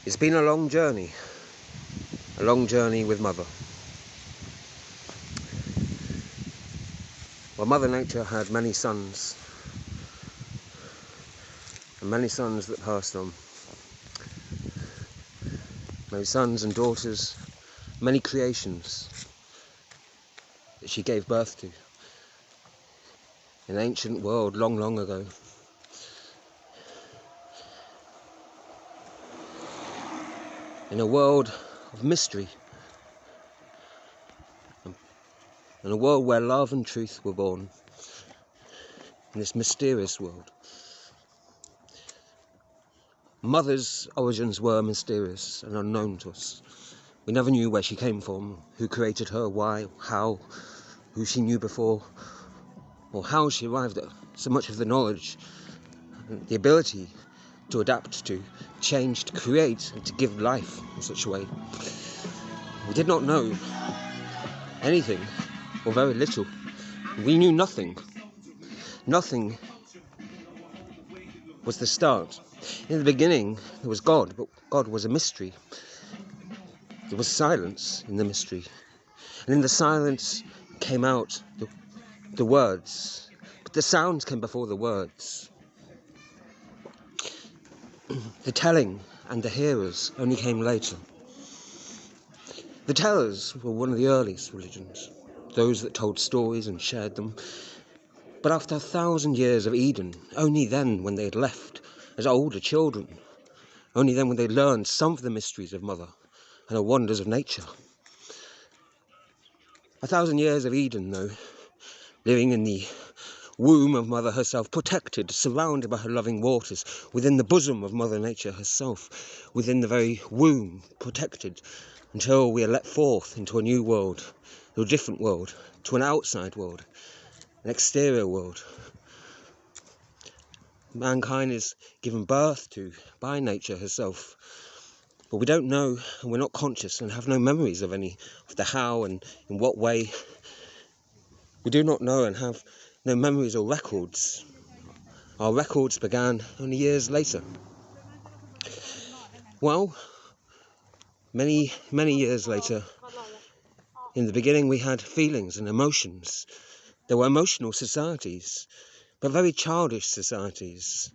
It's been a long journey with Mother. Well, Mother Nature had many sons, and many sons that passed on. Many sons and daughters, many creations that she gave birth to in an ancient world long, long ago. In a world of mystery, in a world where love and truth were born, in this mysterious world. Mother's origins were mysterious and unknown to us. We never knew where she came from, who created her, why, how, who she knew before, or how she arrived at so much of the knowledge, and the ability to adapt, to change, to create, and to give life in such a way. We did not know anything, or very little. We knew nothing. Nothing was the start. In the beginning, there was God, but God was a mystery. There was silence in the mystery. And in the silence came out the words. But the sounds came before the words. The telling and the hearers only came later. The tellers were one of the earliest religions, those that told stories and shared them. But after 1,000 years of Eden, only then when they had left as older children, only then when they learned some of the mysteries of Mother and the wonders of nature. 1,000 years of Eden, though, living in the womb of Mother herself, protected, surrounded by her loving waters, within the bosom of Mother Nature herself, within the very womb, protected, until we are let forth into a new world, to a different world, to an outside world, an exterior world. Mankind is given birth to by nature herself, but we don't know, and we're not conscious, and have no memories of any of the how and in what way. We do not know and have no memories or records. Our records began only years later. Well, many years later, in the beginning we had feelings and emotions. There were emotional societies, but very childish societies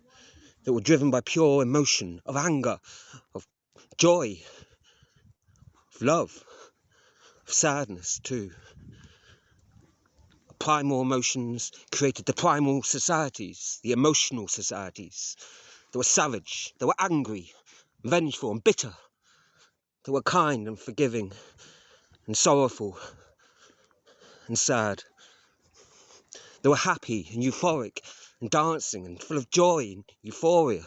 that were driven by pure emotion, of anger, of joy, of love, of sadness too. Primal emotions created the primal societies, the emotional societies. They were savage, they were angry, vengeful and bitter. They were kind and forgiving and sorrowful and sad. They were happy and euphoric and dancing and full of joy and euphoria.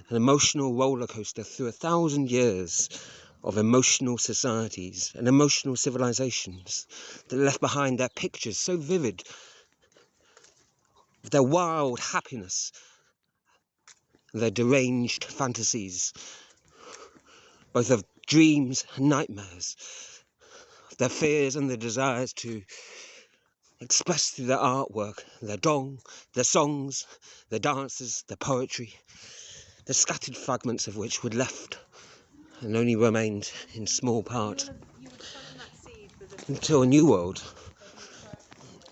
An emotional roller coaster through 1,000 years of emotional societies and emotional civilizations that left behind their pictures so vivid of their wild happiness, their deranged fantasies, both of dreams and nightmares, of their fears and their desires to express through their artwork, their dong, their songs, their dances, their poetry, the scattered fragments of which were left and only remained in small part until a new world,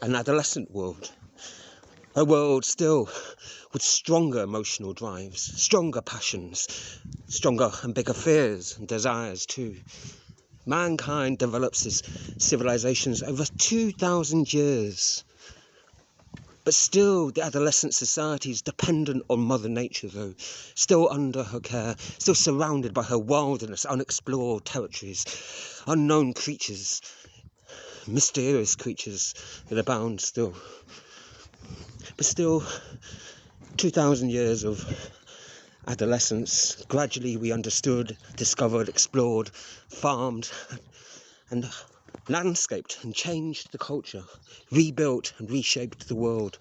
an adolescent world, a world still with stronger emotional drives, stronger passions, stronger and bigger fears and desires too. Mankind develops its civilizations over 2,000 years. But still, the adolescent society is dependent on Mother Nature, though, still under her care, still surrounded by her wilderness, unexplored territories, unknown creatures, mysterious creatures that abound still. But still, 2,000 years of adolescence, gradually we understood, discovered, explored, farmed, and landscaped and changed the culture, rebuilt and reshaped the world,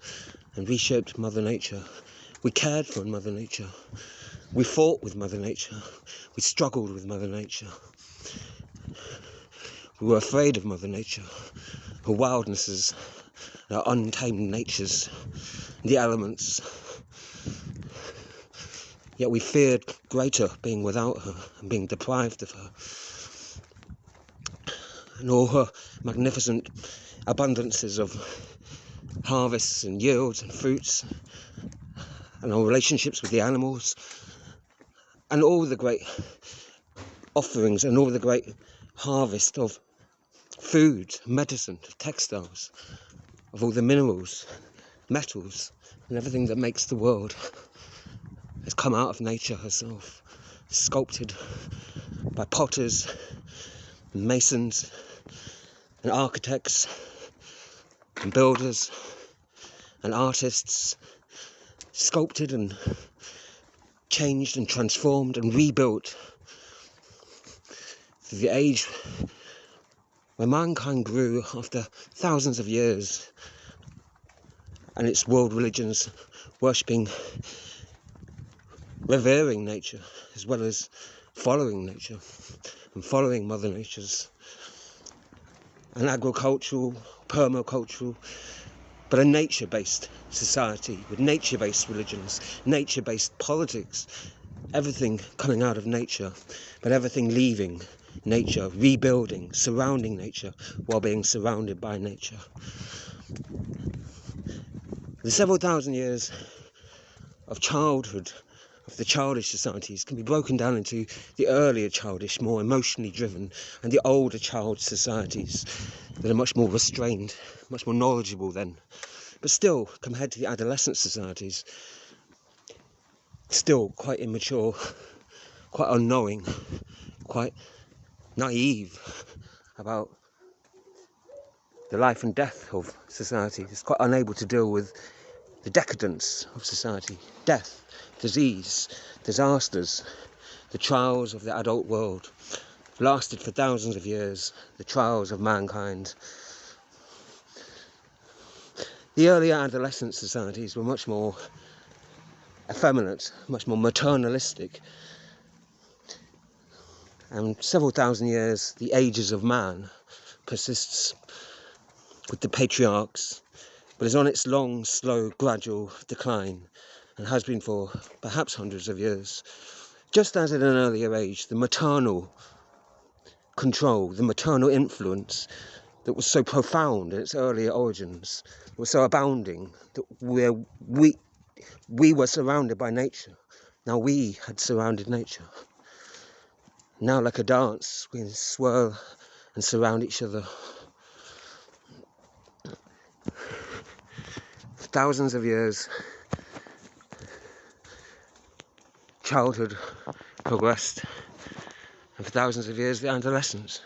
and reshaped Mother Nature. We cared for Mother Nature. We fought with Mother Nature. We struggled with Mother Nature. We were afraid of Mother Nature, her wildnesses, her untamed natures, the elements. yet we feared greater being without her and being deprived of her. And all her magnificent abundances of harvests and yields and fruits, and our relationships with the animals, and all the great offerings and all the great harvest of food, medicine, textiles, of all the minerals, metals, and everything that makes the world has come out of nature herself, sculpted by potters and masons and architects and builders and artists, sculpted and changed and transformed and rebuilt through the age when mankind grew after thousands of years, and its world religions worshipping, revering nature, as well as following nature and following Mother Nature's an agricultural, permacultural, but a nature-based society with nature-based religions, nature-based politics, everything coming out of nature, but everything leaving nature, rebuilding, surrounding nature while being surrounded by nature. The several thousand years of childhood, of the childish societies, can be broken down into the earlier childish, more emotionally driven, and the older child societies that are much more restrained, much more knowledgeable then. But still, compared to the adolescent societies, still quite immature, quite unknowing, quite naive about the life and death of society. It's quite unable to deal with the decadence of society, death, disease, disasters, the trials of the adult world, lasted for thousands of years, the trials of mankind. The earlier adolescent societies were much more effeminate, much more maternalistic, and several thousand years, the ages of man persists with the patriarchs, but is on its long, slow, gradual decline, and has been for perhaps hundreds of years. Just as at an earlier age, the maternal control, the maternal influence that was so profound in its earlier origins, was so abounding, that we were surrounded by nature. Now we had surrounded nature. Now, like a dance, we swirl and surround each other. For thousands of years, childhood progressed, and for thousands of years, the adolescence.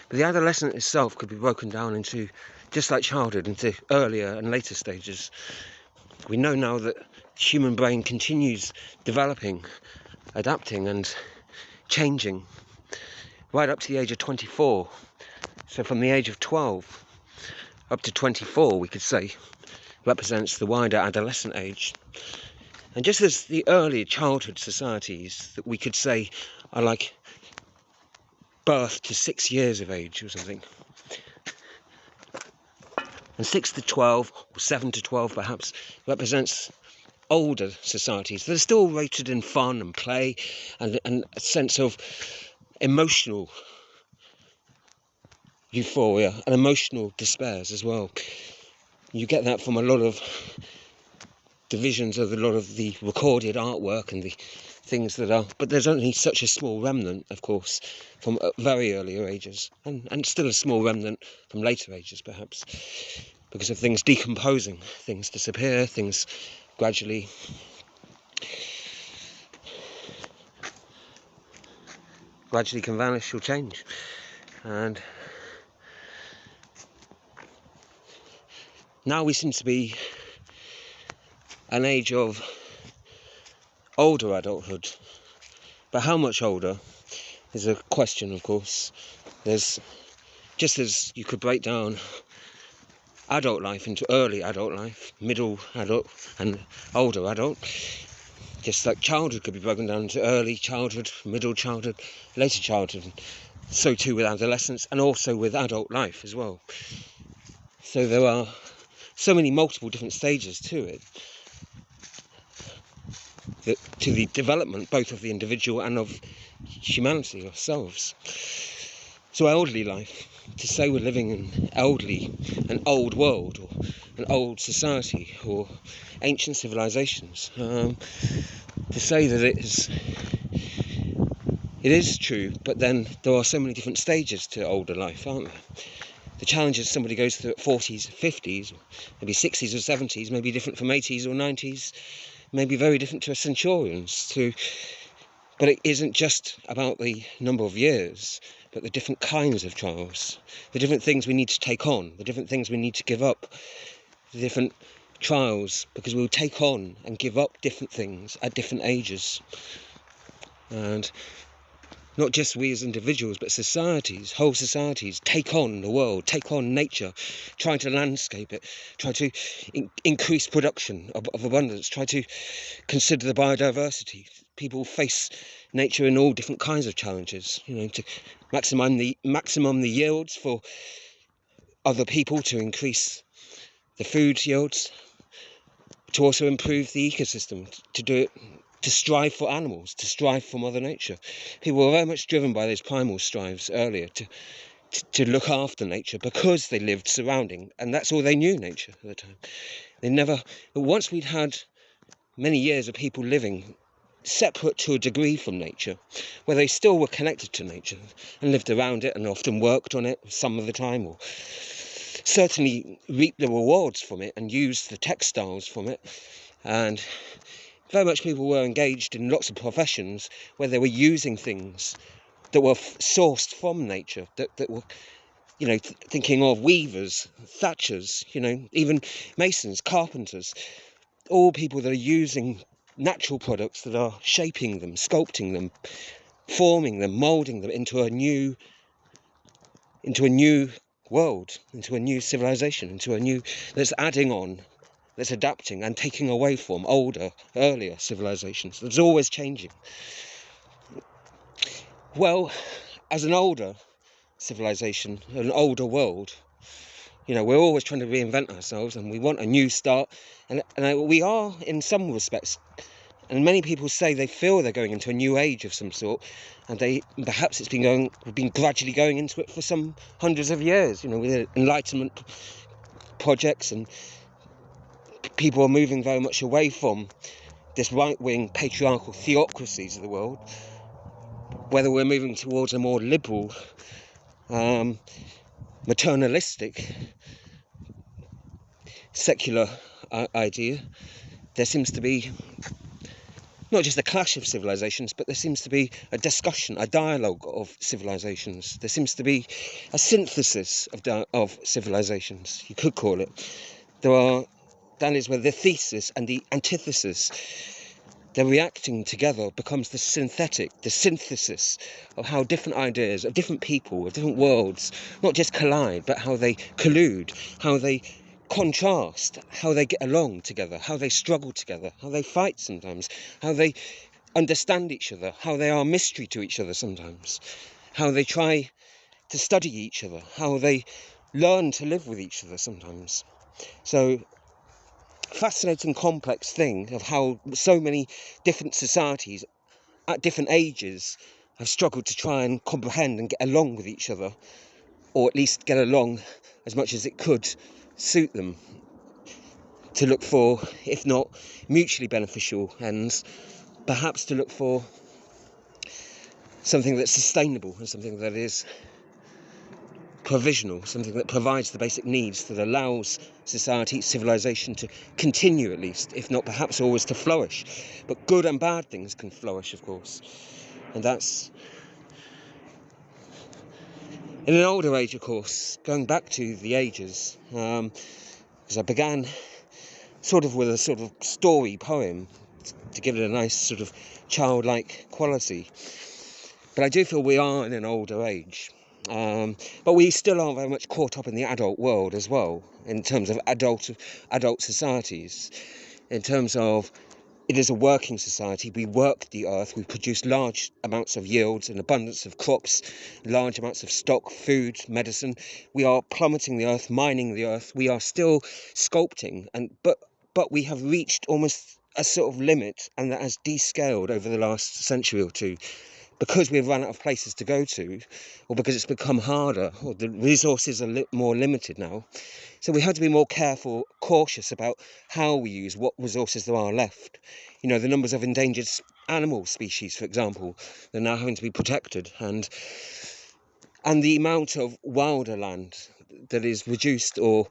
But the adolescent itself could be broken down into, just like childhood, into earlier and later stages. We know now that the human brain continues developing, adapting and changing right up to the age of 24. So from the age of 12 up to 24, we could say, represents the wider adolescent age. And just as the early childhood societies that we could say are like birth to 6 years of age or something, and 6 to 12, or 7 to 12 perhaps, represents older societies that are still rooted in fun and play and a sense of emotional euphoria and emotional despairs as well. You get that from a lot of divisions of a lot of the recorded artwork and the things that are, but there's only such a small remnant, of course, from very earlier ages, and still a small remnant from later ages perhaps, because of things decomposing, things disappear, things gradually can vanish or change. And now we seem to be an age of older adulthood, but how much older is a question, of course. There's, just as you could break down adult life into early adult life, middle adult and older adult, just like childhood could be broken down into early childhood, middle childhood, later childhood, so too with adolescence and also with adult life as well. So there are so many multiple different stages to it. to the development both of the individual and of humanity, ourselves. So elderly life, to say we're living in an old world, or an old society, or ancient civilizations, to say that it is true, but then there are so many different stages to older life, aren't there? The challenges somebody goes through at 40s, 50s, maybe 60s or 70s, may be different from 80s or 90s, maybe very different to a centurion's. But it isn't just about the number of years, but the different kinds of trials, the different things we need to take on, the different things we need to give up, the different trials, because we'll take on and give up different things at different ages. And not just we as individuals, but societies, whole societies, take on the world, take on nature, try to landscape it, try to increase production of abundance, try to consider the biodiversity. People face nature in all different kinds of challenges, to maximum the yields for other people, to increase the food yields, to also improve the ecosystem, to do it, to strive for animals, to strive for Mother Nature. People were very much driven by those primal strives earlier to look after nature, because they lived surrounding, and that's all they knew, nature, at the time. But once we'd had many years of people living separate to a degree from nature, where they still were connected to nature and lived around it and often worked on it some of the time, or certainly reaped the rewards from it and used the textiles from it, and very much people were engaged in lots of professions where they were using things that were sourced from nature, that were, thinking of weavers, thatchers, even masons, carpenters, all people that are using natural products that are shaping them, sculpting them, forming them, moulding them into a new world, into a new civilization, that's adding on, that's adapting and taking away from earlier civilizations. That's always changing. Well, as an older civilization, an older world, we're always trying to reinvent ourselves, and we want a new start, and we are in some respects. And many people say they feel they're going into a new age of some sort, and perhaps we've been gradually going into it for some hundreds of years, with Enlightenment projects, and people are moving very much away from this right-wing patriarchal theocracies of the world, whether we're moving towards a more liberal, maternalistic, secular idea. There seems to be not just a clash of civilizations, but there seems to be a discussion, a dialogue of civilizations. There seems to be a synthesis of civilizations, you could call it. That is where the thesis and the antithesis, they're reacting together, becomes the synthesis of how different ideas of different people, of different worlds, not just collide, but how they collude, how they contrast, how they get along together, how they struggle together, how they fight sometimes, how they understand each other, how they are a mystery to each other sometimes, how they try to study each other, how they learn to live with each other sometimes. So, fascinating, complex thing of how so many different societies at different ages have struggled to try and comprehend and get along with each other, or at least get along as much as it could suit them, to look for, if not mutually beneficial ends, perhaps to look for something that's sustainable and something that is provisional, something that provides the basic needs, that allows society, civilization to continue, at least, if not perhaps always to flourish. But good and bad things can flourish, of course, and that's in an older age, of course, going back to the ages, because I began sort of with a sort of story poem to give it a nice sort of childlike quality. But I do feel we are in an older age. But we still are very much caught up in the adult world as well, in terms of adult societies, in terms of it is a working society. We work the earth, we produce large amounts of yields and abundance of crops, large amounts of stock, food, medicine. We are plummeting the earth, mining the earth. We are still sculpting, but we have reached almost a sort of limit, and that has descaled over the last century or two, because we've run out of places to go to, or because it's become harder, or the resources are more limited now. So we have to be more careful, cautious about how we use what resources there are left. You know, the numbers of endangered animal species, for example, they're now having to be protected, and the amount of wilder land that is reduced, or,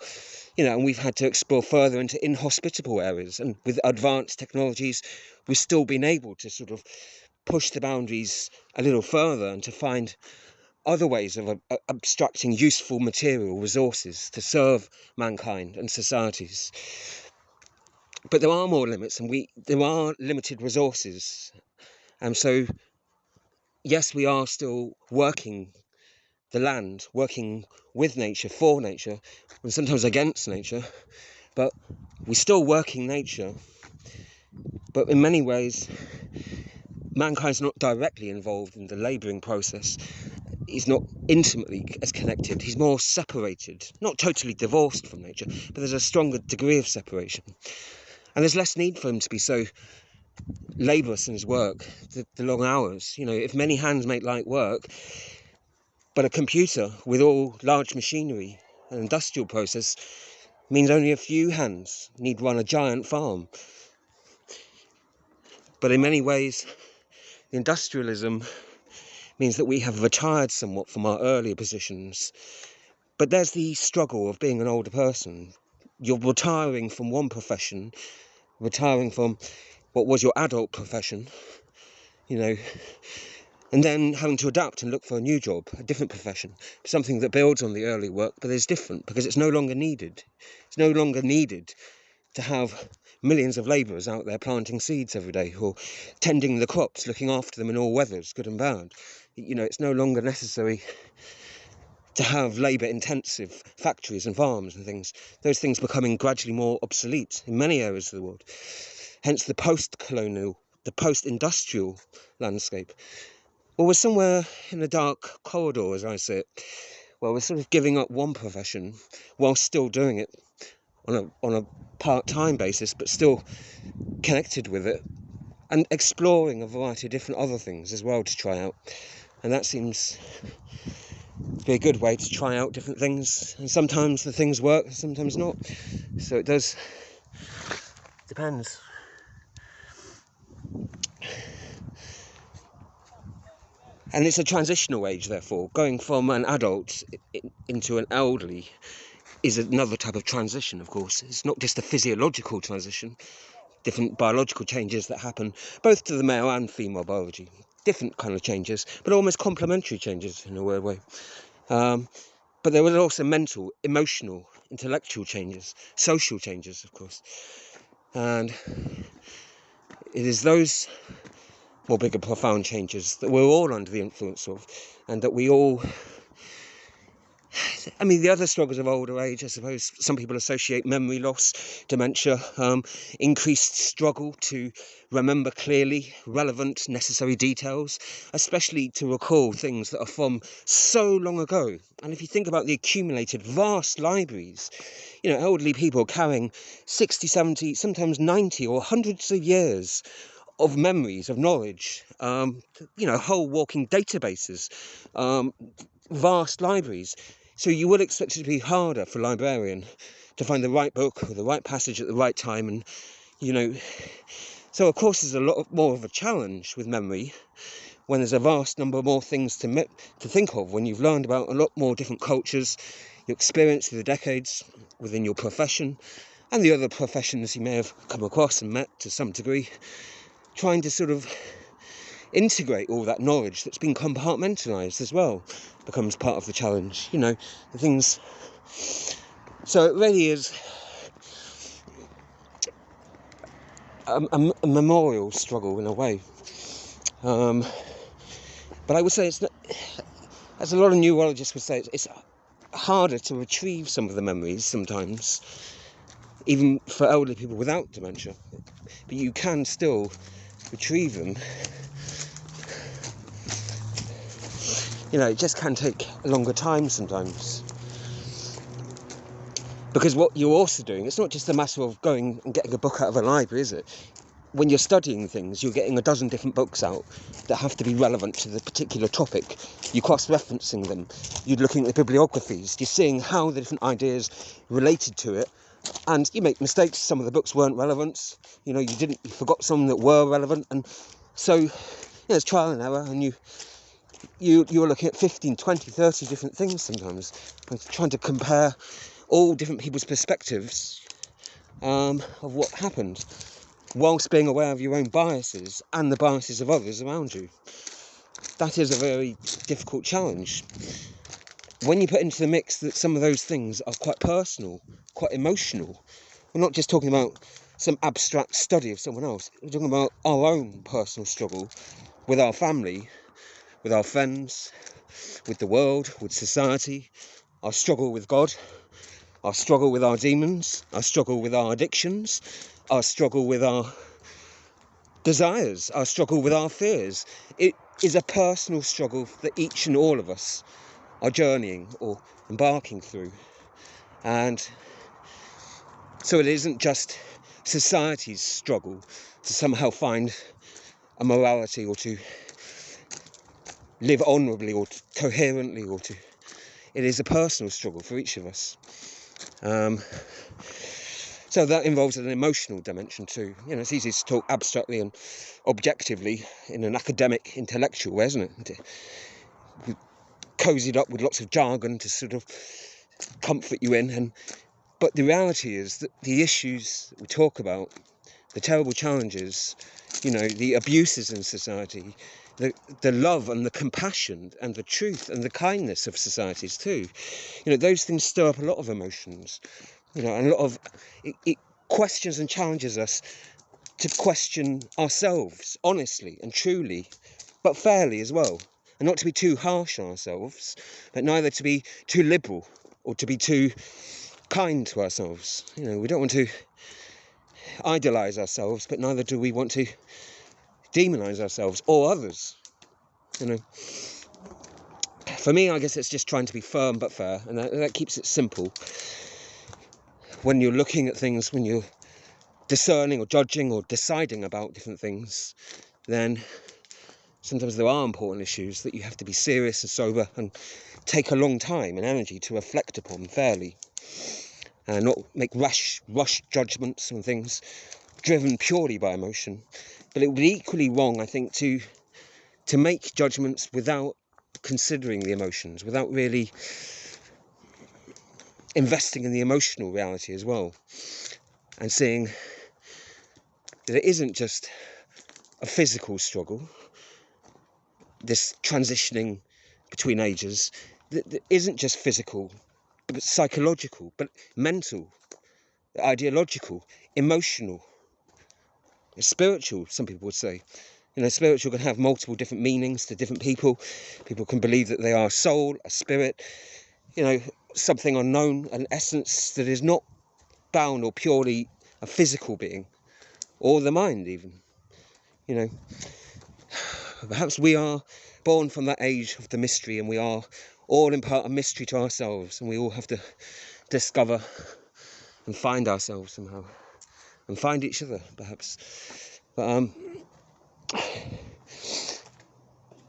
you know, and we've had to explore further into inhospitable areas, and with advanced technologies we've still been able to sort of push the boundaries a little further and to find other ways of abstracting useful material resources to serve mankind and societies. But there are more limits, and there are limited resources, and so yes, we are still working the land, working with nature, for nature, and sometimes against nature, but we're still working nature. But in many ways, mankind's not directly involved in the labouring process. He's not intimately as connected. He's more separated, not totally divorced from nature, but there's a stronger degree of separation. And there's less need for him to be so laborious in his work, the long hours. You know, if many hands make light work, but a computer with all large machinery, an industrial process, means only a few hands need run a giant farm. But in many ways, industrialism means that we have retired somewhat from our earlier positions. But there's the struggle of being an older person. You're retiring from one profession, retiring from what was your adult profession, you know, and then having to adapt and look for a new job, a different profession, something that builds on the early work, but is different because it's no longer needed. It's no longer needed to have millions of labourers out there planting seeds every day, or tending the crops, looking after them in all weathers, good and bad. You know, it's no longer necessary to have labour-intensive factories and farms and things. Those things becoming gradually more obsolete in many areas of the world. Hence the post-colonial, the post-industrial landscape. Well, we're somewhere in a dark corridor, as I see it, where we're sort of giving up one profession while still doing it on a part-time basis, but still connected with it, and exploring a variety of different other things as well to try out. And that seems to be a good way to try out different things, and sometimes the things work, sometimes not. So it does depends. And it's a transitional age, therefore. Going from an adult into an elderly is another type of transition, of course. It's not just a physiological transition, different biological changes that happen both to the male and female biology. Different kind of changes, but almost complementary changes in a weird way. But there were also mental, emotional, intellectual changes, social changes, of course. And it is those more big and profound changes that we're all under the influence of, and that we all... I mean, the other struggles of older age, I suppose, some people associate memory loss, dementia, increased struggle to remember clearly relevant, necessary details, especially to recall things that are from so long ago. And if you think about the accumulated vast libraries, you know, elderly people carrying 60, 70, sometimes 90 or hundreds of years of memories, of knowledge, you know, whole walking databases, vast libraries. So you would expect it to be harder for a librarian to find the right book or the right passage at the right time, and, you know, so of course there's a lot more of a challenge with memory when there's a vast number more things to think of, when you've learned about a lot more different cultures, your experience through the decades within your profession and the other professions you may have come across and met to some degree, trying to sort of integrate all that knowledge that's been compartmentalised as well becomes part of the challenge, you know, the things. So it really is a memorial struggle in a way, but I would say it's not, as a lot of neurologists would say, it's harder to retrieve some of the memories sometimes, even for elderly people without dementia, but you can still retrieve them. You know, it just can take a longer time sometimes. Because what you're also doing, it's not just a matter of going and getting a book out of a library, is it? when you're studying things, you're getting a dozen different books out that have to be relevant to the particular topic. You're cross-referencing them. You're looking at the bibliographies. You're seeing how the different ideas related to it. And you make mistakes. Some of the books weren't relevant. You forgot some that were relevant. And so, it's trial and error. And you're looking at 15, 20, 30 different things sometimes. And trying to compare all different people's perspectives of what happened, whilst being aware of your own biases and the biases of others around you. That is a very difficult challenge. When you put into the mix that some of those things are quite personal, quite emotional, we're not just talking about some abstract study of someone else, we're talking about our own personal struggle with our family, with our friends, with the world, with society, our struggle with God, our struggle with our demons, our struggle with our addictions, our struggle with our desires, our struggle with our fears. It is a personal struggle that each and all of us are journeying or embarking through. And so it isn't just society's struggle to somehow find a morality or to live honourably or coherently it is a personal struggle for each of us. So that involves an emotional dimension too. It's easy to talk abstractly and objectively in an academic, intellectual way, isn't it? Cozied up with lots of jargon to sort of comfort you in. But the reality is that the issues that we talk about, the terrible challenges, the abuses in society, the love and the compassion and the truth and the kindness of societies too, those things stir up a lot of emotions. And a lot of it questions and challenges us to question ourselves honestly and truly, but fairly as well. And not to be too harsh on ourselves, but neither to be too liberal or to be too kind to ourselves. We don't want to idolise ourselves, but neither do we want to demonise ourselves or others. For me, I guess it's just trying to be firm but fair, and that keeps it simple. When you're looking at things, when you're discerning or judging or deciding about different things, then sometimes there are important issues that you have to be serious and sober and take a long time and energy to reflect upon fairly, and not make rush judgments on things driven purely by emotion. But it would be equally wrong, I think, to make judgments without considering the emotions, without really investing in the emotional reality as well, and seeing that it isn't just a physical struggle, this transitioning between ages, that isn't just physical, but psychological, but mental, ideological, emotional, spiritual, some people would say. Spiritual can have multiple different meanings to different people. People can believe that they are a soul, a spirit, something unknown, an essence that is not bound or purely a physical being, or the mind even. Perhaps we are born from that age of the mystery, and we are all in part a mystery to ourselves, and we all have to discover and find ourselves somehow, and find each other, perhaps. But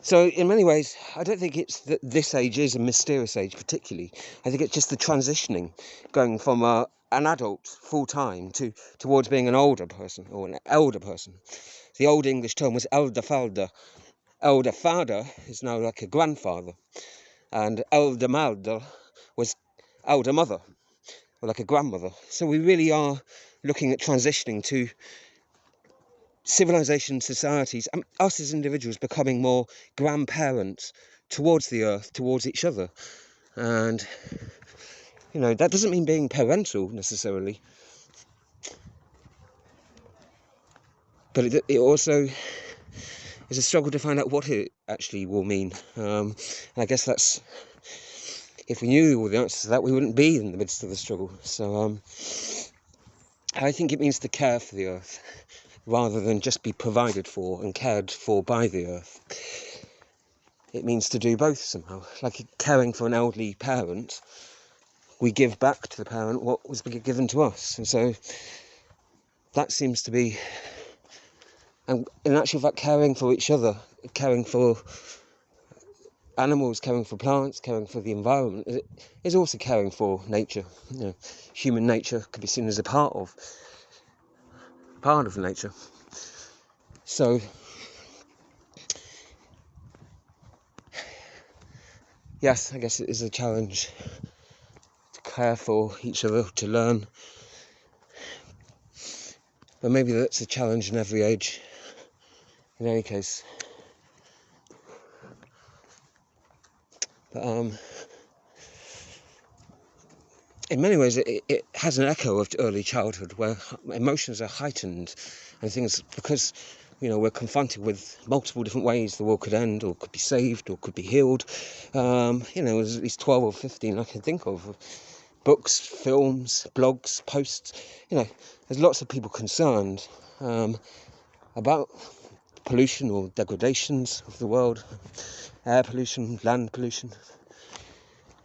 so in many ways, I don't think it's that this age is a mysterious age particularly. I think it's just the transitioning, going from an adult full-time towards being an older person or an elder person. The old English term was eldervader. Eldervader is now like a grandfather, and eldermother was elder mother, or like a grandmother. So we really are looking at transitioning to civilization, societies, and us as individuals becoming more grandparents towards the earth, towards each other. And that doesn't mean being parental necessarily, but it also is a struggle to find out what it actually will mean. And I guess that's, if we knew all the answers to that, we wouldn't be in the midst of the struggle. So I think it means to care for the earth, rather than just be provided for and cared for by the earth. It means to do both somehow. Like caring for an elderly parent, we give back to the parent what was given to us. And so that seems to be And in actual fact, caring for each other, caring for animals, caring for plants, caring for the environment is also caring for nature. Human nature could be seen as a part of nature. So yes, I guess it is a challenge to care for each other, to learn. But maybe that's a challenge in every age, in any case. But in many ways, it has an echo of early childhood, where emotions are heightened and things, because we're confronted with multiple different ways the world could end, or could be saved, or could be healed. There's at least 12 or 15 I can think of. Books, films, blogs, posts. There's lots of people concerned about pollution or degradations of the world, air pollution, land pollution,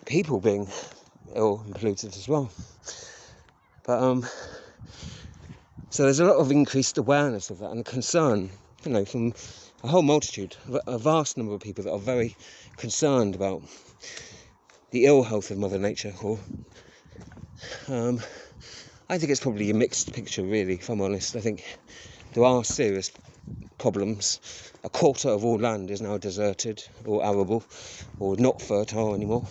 people being ill and polluted as well. But so there's a lot of increased awareness of that and concern, from a whole multitude, a vast number of people that are very concerned about the ill health of Mother Nature. Or I think it's probably a mixed picture, really, if I'm honest. I think there are serious problems. A quarter of all land is now deserted or arable or not fertile anymore,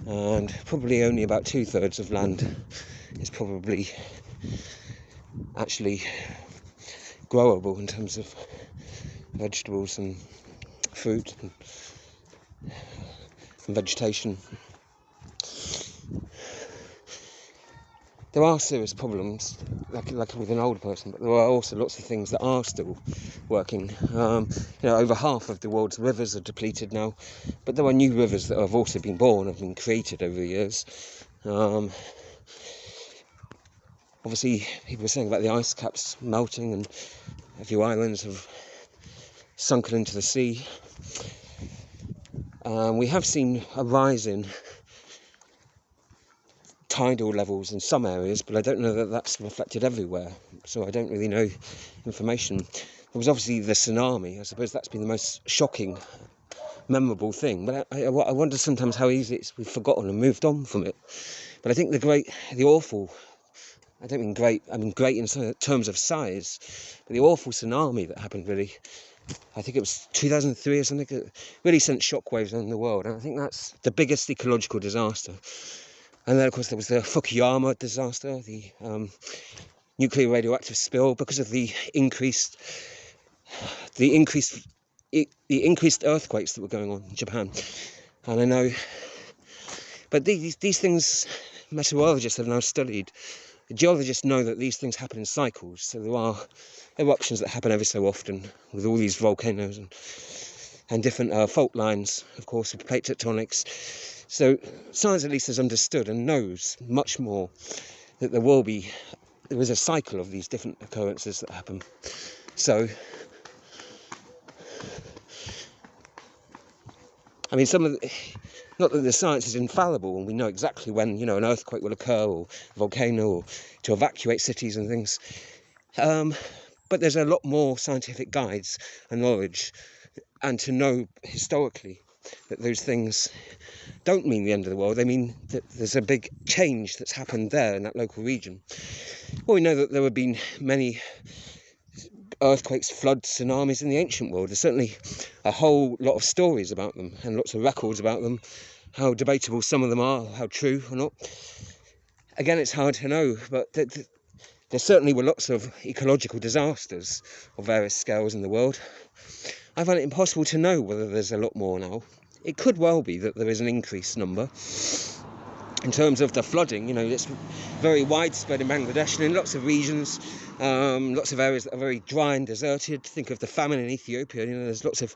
and probably only about 2/3 of land is probably actually growable in terms of vegetables and fruit and vegetation. There are serious problems, like with an older person, but there are also lots of things that are still working. Over half of the world's rivers are depleted now, but there are new rivers that have also been born, have been created over the years. Obviously, people are saying about the ice caps melting, and a few islands have sunken into the sea. We have seen a rise in tidal levels in some areas, but I don't know that that's reflected everywhere, so I don't really know information. There was obviously the tsunami. I suppose that's been the most shocking, memorable thing, but I wonder sometimes how easy we've forgotten and moved on from it. But I think the awful, I don't mean great, I mean great in terms of size, but the awful tsunami that happened, really, I think it was 2003 or something, it really sent shockwaves around the world, and I think that's the biggest ecological disaster. And then, of course, there was the Fukushima disaster, the nuclear radioactive spill, because of the increased earthquakes that were going on in Japan. And I know, but these things, meteorologists have now studied. Geologists know that these things happen in cycles. So there are eruptions that happen every so often with all these volcanoes and different fault lines, of course, with plate tectonics. So science at least has understood and knows much more that there is a cycle of these different occurrences that happen. So, I mean, not that the science is infallible and we know exactly when, an earthquake will occur or a volcano, or to evacuate cities and things. But there's a lot more scientific guides and knowledge, and to know historically that those things don't mean the end of the world. They mean that there's a big change that's happened there in that local region. Well, we know that there have been many earthquakes, floods, tsunamis in the ancient world. There's certainly a whole lot of stories about them and lots of records about them. How debatable some of them are, how true or not. Again, it's hard to know, but there certainly were lots of ecological disasters of various scales in the world. I find it impossible to know whether there's a lot more now. It could well be that there is an increased number. In terms of the flooding, it's very widespread in Bangladesh and in lots of regions, lots of areas that are very dry and deserted. Think of the famine in Ethiopia. There's lots of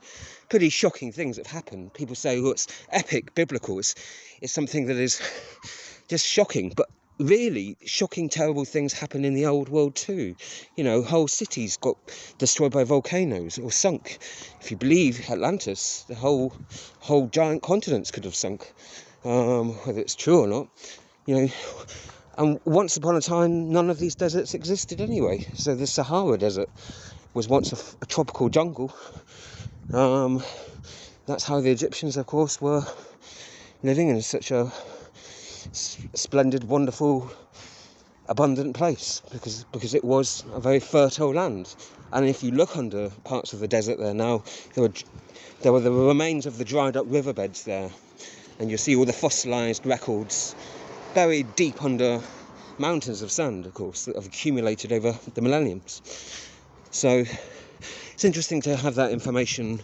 pretty shocking things that have happened. People say, it's epic, biblical. It's something that is just shocking, but really shocking, terrible things happen in the old world too. Whole cities got destroyed by volcanoes or sunk. If you believe Atlantis, the whole giant continents could have sunk. Whether it's true or not, and once upon a time none of these deserts existed anyway. So the Sahara Desert was once a tropical jungle. That's how the Egyptians, of course, were living in such a splendid, wonderful, abundant place, because it was a very fertile land. And if you look under parts of the desert there now, there were the remains of the dried up riverbeds there, and you see all the fossilised records buried deep under mountains of sand, of course, that have accumulated over the millenniums. So it's interesting to have that information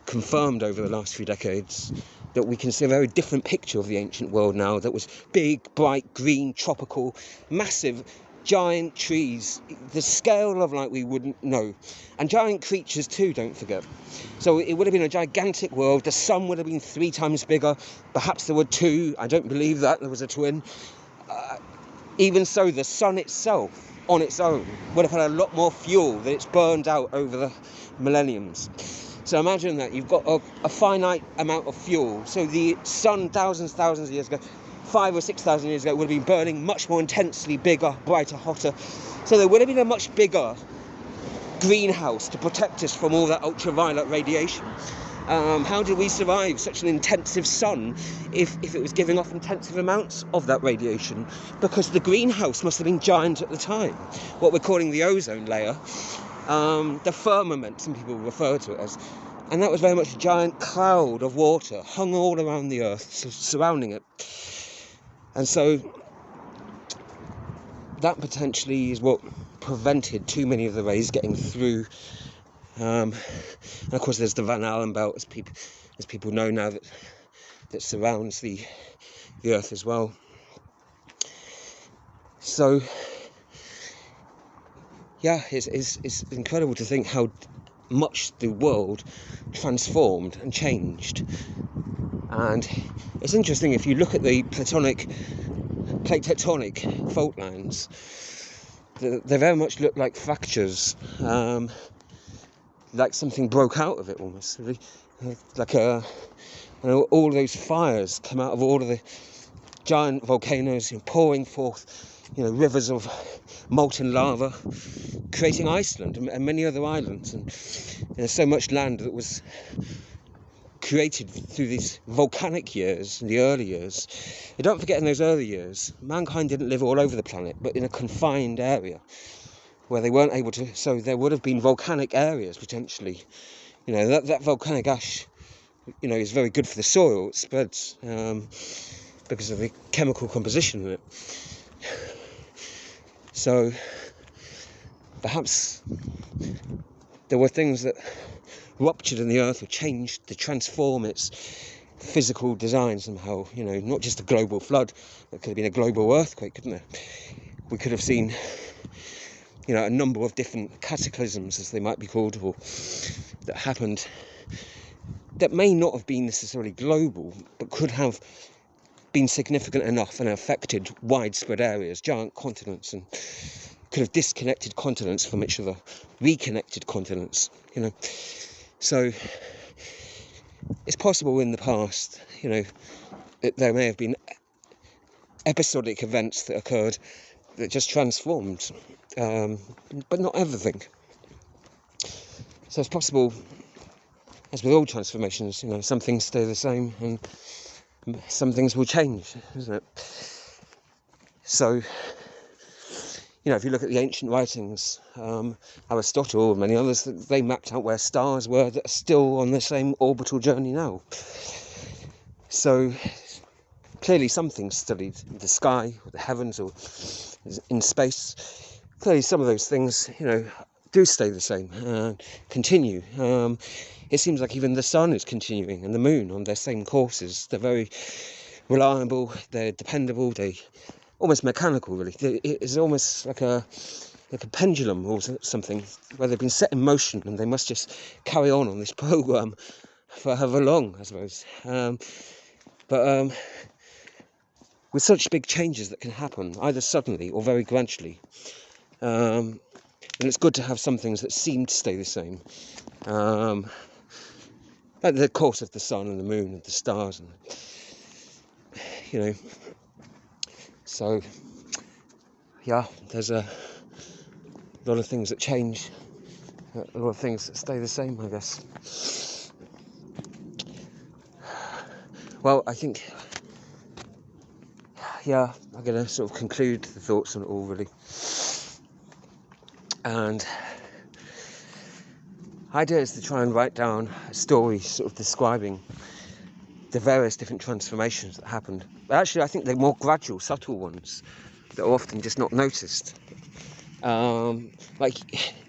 confirmed over the last few decades, that we can see a very different picture of the ancient world now, that was big, bright, green, tropical, massive, giant trees, the scale of like we wouldn't know, and giant creatures too, don't forget. So it would have been a gigantic world. The sun would have been 3 times bigger, perhaps there were 2, I don't believe that there was a twin. Even so, the sun itself on its own would have had a lot more fuel that it's burned out over the millenniums. So imagine that you've got a finite amount of fuel. So the sun thousands of years ago, 5,000 or 6,000 years ago, would have been burning much more intensely, bigger, brighter, hotter. So there would have been a much bigger greenhouse to protect us from all that ultraviolet radiation. How did we survive such an intensive sun if it was giving off intensive amounts of that radiation? Because the greenhouse must have been giant at the time, what we're calling the ozone layer. The firmament, some people refer to it as, and that was very much a giant cloud of water hung all around the earth, surrounding it. And so that potentially is what prevented too many of the rays getting through. And of course there's the Van Allen belt, as people know now, that surrounds the earth as well. So yeah, it's incredible to think how much the world transformed and changed. And it's interesting, if you look at the plate tectonic fault lines, they very much look like fractures, like something broke out of it almost, really. Like all those fires come out of all of the giant volcanoes, pouring forth, rivers of molten lava, creating Iceland and many other islands. And there's so much land that was created through these volcanic years, in the early years. And don't forget, in those early years, mankind didn't live all over the planet, but in a confined area where they weren't able to. So there would have been volcanic areas potentially. That volcanic ash, is very good for the soil. It spreads because of the chemical composition of it. So perhaps there were things that ruptured in the earth or changed to transform its physical design somehow, not just a global flood. It could have been a global earthquake, couldn't it? We could have seen, a number of different cataclysms, as they might be called, or that happened, that may not have been necessarily global, but could have been significant enough and affected widespread areas, giant continents, and could have disconnected continents from each other, reconnected continents, So it's possible in the past, that there may have been episodic events that occurred that just transformed, but not everything. So it's possible, as with all transformations, some things stay the same and some things will change, isn't it? So, if you look at the ancient writings, Aristotle and many others, they mapped out where stars were that are still on the same orbital journey now. So clearly some things studied in the sky, or the heavens, or in space. Clearly some of those things, do stay the same, continue. It seems like even the sun is continuing, and the moon on their same courses. They're very reliable, they're dependable, they're almost mechanical, really. It's almost like a pendulum or something, where they've been set in motion and they must just carry on this program for however long, I suppose. But with such big changes that can happen, either suddenly or very gradually, and it's good to have some things that seem to stay the same, like the course of the sun and the moon and the stars, and so yeah, there's a lot of things that change A lot of things that stay the same, I guess. Well, I think, yeah, I'm going to sort of conclude the thoughts on it all, really. And idea is to try and write down a story sort of describing the various different transformations that happened. But actually, I think they're more gradual, subtle ones that are often just not noticed. Like,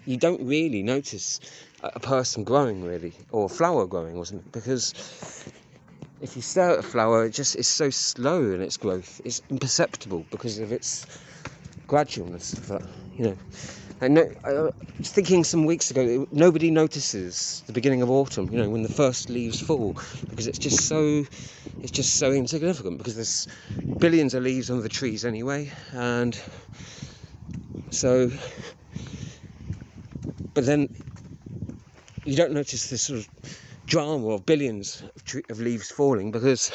you don't really notice a person growing, really, or a flower growing, wasn't it? Because if you stare at a flower, it just is so slow in its growth. It's imperceptible because of its gradualness, you know. And I was thinking some weeks ago, nobody notices the beginning of autumn, you know, when the first leaves fall, because it's just so insignificant, because there's billions of leaves on the trees anyway, and so, but then you don't notice this sort of drama of billions of leaves falling, because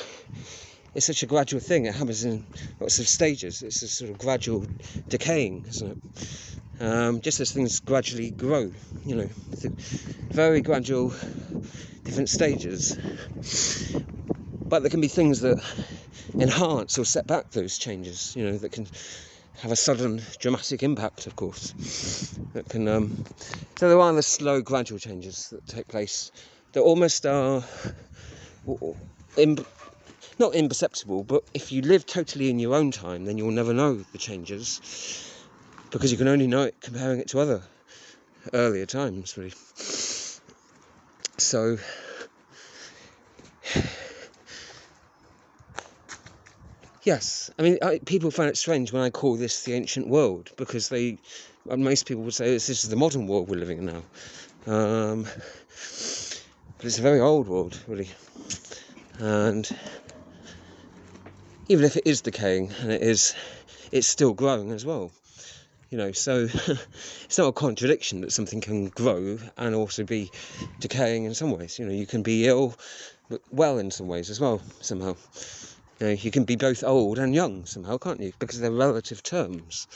it's such a gradual thing. It happens in lots of stages. It's a sort of gradual decaying, isn't it? Just as things gradually grow, you know, very gradual, different stages. But there can be things that enhance or set back those changes, you know, that can have a sudden dramatic impact, of course. That can, so there are the slow, gradual changes that take place that almost are not imperceptible, but if you live totally in your own time, then you'll never know the changes, because you can only know it comparing it to other earlier times, really. So, yes, I mean, people find it strange when I call this the ancient world, because most people would say this is the modern world we're living in now. But it's a very old world, really. And even if it is decaying, and it's still growing as well. You know, so it's not a contradiction that something can grow and also be decaying in some ways. You know, you can be ill, but well in some ways as well, somehow. You know, you can be both old and young somehow, can't you? Because they're relative terms.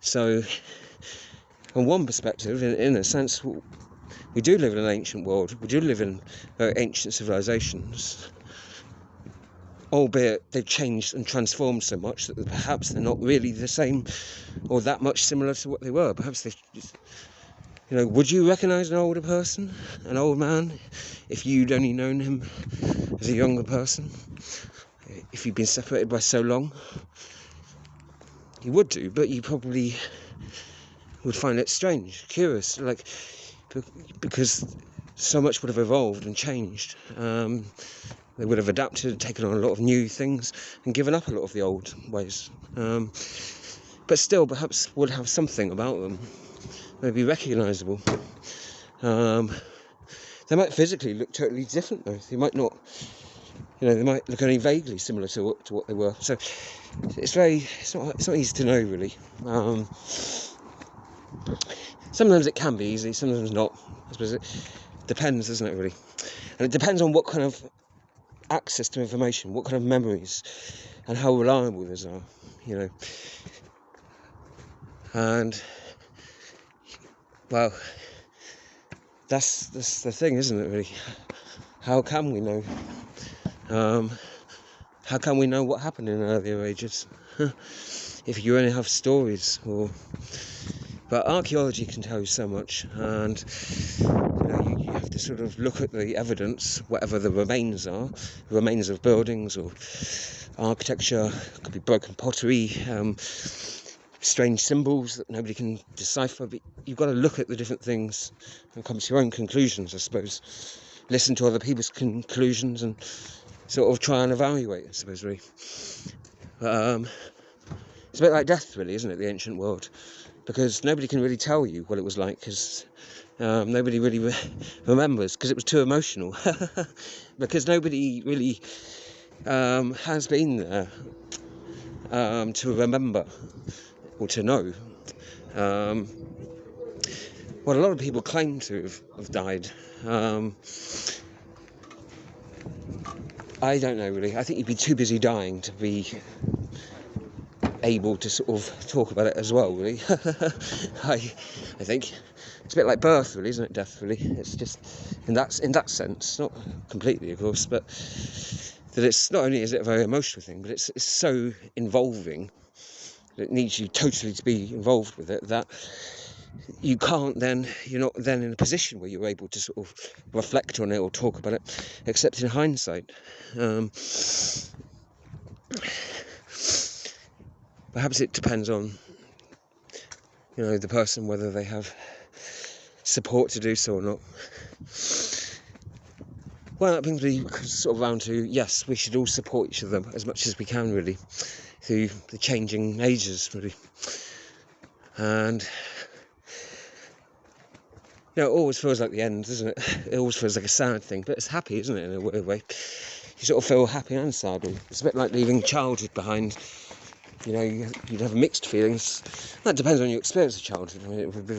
So, from one perspective, in a sense, we do live in an ancient world. We do live in ancient civilizations. Albeit they've changed and transformed so much that perhaps they're not really the same or that much similar to what they were. Perhaps they just, you know, would you recognise an older person, an old man, if you'd only known him as a younger person? If you'd been separated by so long? You would do, but you probably would find it strange, curious, like, because so much would have evolved and changed. They would have adapted, taken on a lot of new things, and given up a lot of the old ways. But still, perhaps would have something about them, maybe recognisable. They might physically look totally different, though. They might not, you know, they might look only vaguely similar to what they were. So it's not easy to know, really. Sometimes it can be easy, sometimes not. I suppose it depends, doesn't it, really? And it depends on what kind of access to information, what kind of memories, and how reliable those are, you know. And, well, that's the thing, isn't it, really? How can we know? How can we know what happened in earlier ages? If you only have stories, but archaeology can tell you so much, and you know, you have to sort of look at the evidence, whatever the remains are, remains of buildings or architecture, could be broken pottery, strange symbols that nobody can decipher, but you've got to look at the different things and come to your own conclusions, I suppose. Listen to other people's conclusions and sort of try and evaluate, I suppose, really. It's a bit like death, really, isn't it, the ancient world? Because nobody can really tell you what it was like, because nobody really remembers, because it was too emotional. Because nobody really has been there to remember or to know. What a lot of people claim to have died. I don't know, really. I think you'd be too busy dying to be able to sort of talk about it as well, really. I think. It's a bit like birth, really, isn't it? Death, really. It's just in that sense, not completely, of course, but that it's not only is it a very emotional thing, but it's so involving. It needs you totally to be involved with it, that you're not then in a position where you're able to sort of reflect on it or talk about it, except in hindsight. Perhaps it depends on, the person, whether they have support to do so or not. Well, that brings me sort of round to, yes, we should all support each other as much as we can, really, through the changing ages, really. And it always feels like the end, doesn't it? It always feels like a sad thing, but it's happy, isn't it, in a weird way? You sort of feel happy and sad. It's a bit like leaving childhood behind. You'd have mixed feelings. That depends on your experience of childhood. I mean, it would be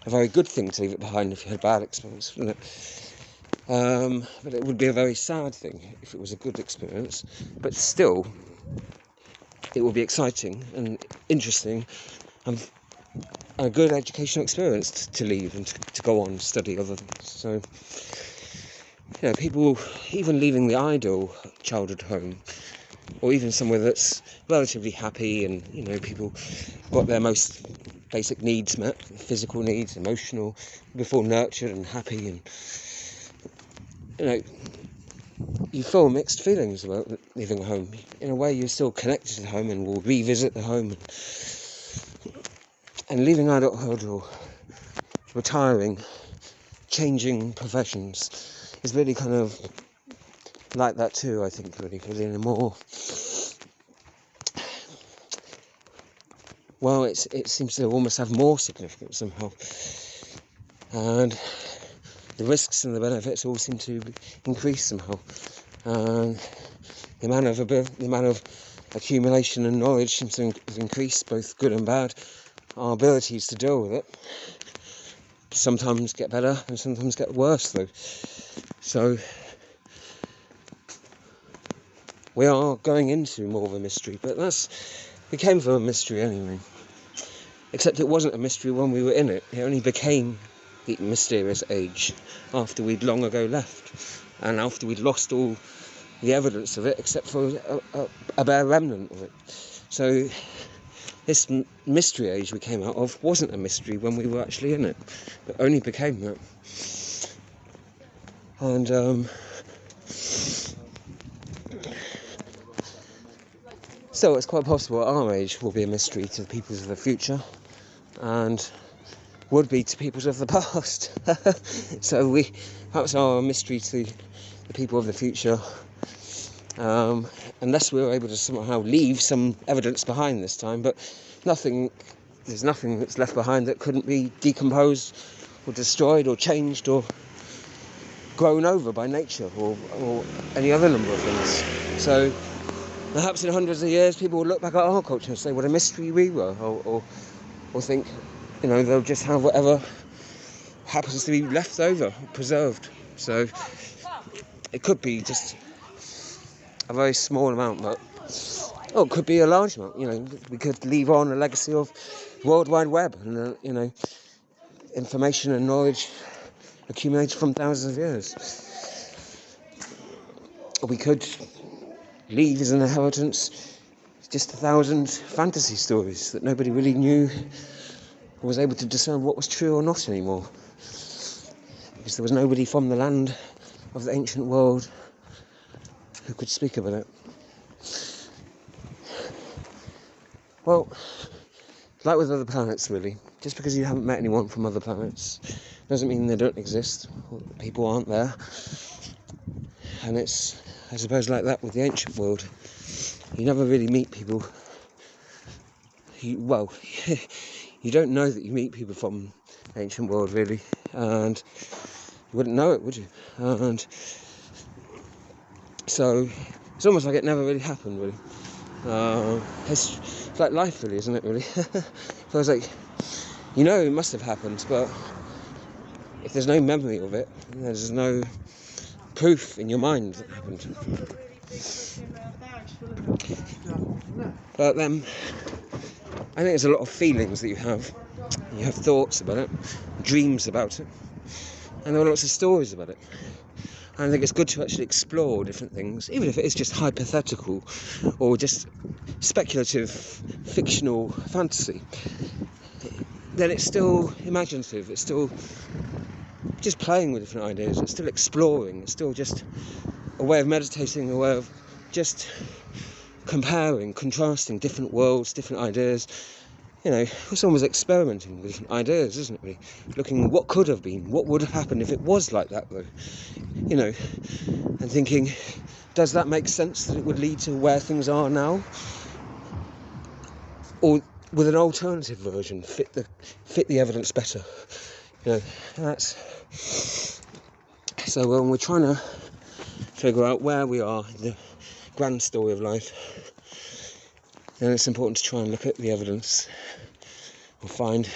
a very good thing to leave it behind if you had a bad experience, wouldn't it? But it would be a very sad thing if it was a good experience. But still, it will be exciting and interesting and a good educational experience to leave and to go on and study other things. So, people, even leaving the ideal childhood home, or even somewhere that's relatively happy and, people got their most basic needs met, physical needs, emotional, before nurtured and happy, and, you feel mixed feelings about leaving home. In a way, you're still connected to the home and will revisit the home. And leaving adulthood or retiring, changing professions is really kind of like that too, I think, really in a more... Well, it seems to almost have more significance somehow. And the risks and the benefits all seem to increase somehow. And the amount of accumulation and knowledge seems to increase, both good and bad. Our abilities to deal with it sometimes get better and sometimes get worse, though. So we are going into more of a mystery, but it came from a mystery anyway. Except it wasn't a mystery when we were in it. It only became the mysterious age after we'd long ago left, and after we'd lost all the evidence of it, except for a bare remnant of it. So this mystery age we came out of wasn't a mystery when we were actually in it, but only became that. And so it's quite possible our age will be a mystery to the peoples of the future, and would be to peoples of the past. So perhaps our mystery to the people of the future, unless we were able to somehow leave some evidence behind this time, but there's nothing that's left behind that couldn't be decomposed or destroyed or changed or grown over by nature or any other number of things. So perhaps in hundreds of years people will look back at our culture and say what a mystery we were, or think, they'll just have whatever happens to be left over, preserved. So it could be just a very small amount, but it could be a large amount. We could leave on a legacy of World Wide Web and information and knowledge accumulated from thousands of years. We could leave as an inheritance just 1,000 fantasy stories that nobody really knew or was able to discern what was true or not anymore, because there was nobody from the land of the ancient world who could speak about it. Well, like with other planets, really, just because you haven't met anyone from other planets doesn't mean they don't exist. People aren't there. And it's, I suppose, like that with the ancient world. You never really meet people. You don't know that you meet people from the ancient world, really, and you wouldn't know it, would you? And so it's almost like it never really happened, really. It's like life, really, isn't it, really? Feels like, it must have happened, but if there's no memory of it, there's no proof in your mind that it happened. But then I think there's a lot of feelings that you have thoughts about it, dreams about it, and there are lots of stories about it. And I think it's good to actually explore different things, even if it is just hypothetical or just speculative, fictional fantasy. Then it's still imaginative, it's still just playing with different ideas, it's still exploring, it's still just a way of meditating, a way of just comparing, contrasting different worlds, different ideas. You know, it's almost experimenting with different ideas, isn't it, really? Looking what could have been, what would have happened if it was like that, though. You know, and thinking, does that make sense that it would lead to where things are now? Or with an alternative version fit the evidence better? You know, that's... So when we're trying to figure out where we are in the grand story of life, then it's important to try and look at the evidence or find,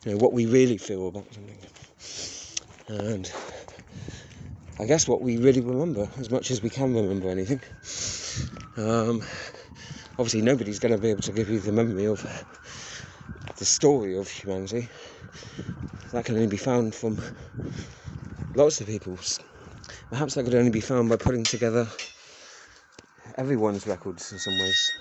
you know, what we really feel about something. And I guess what we really remember, as much as we can remember anything. Obviously nobody's going to be able to give you the memory of the story of humanity. That can only be found from lots of people's. Perhaps that could only be found by putting together everyone's records in some ways.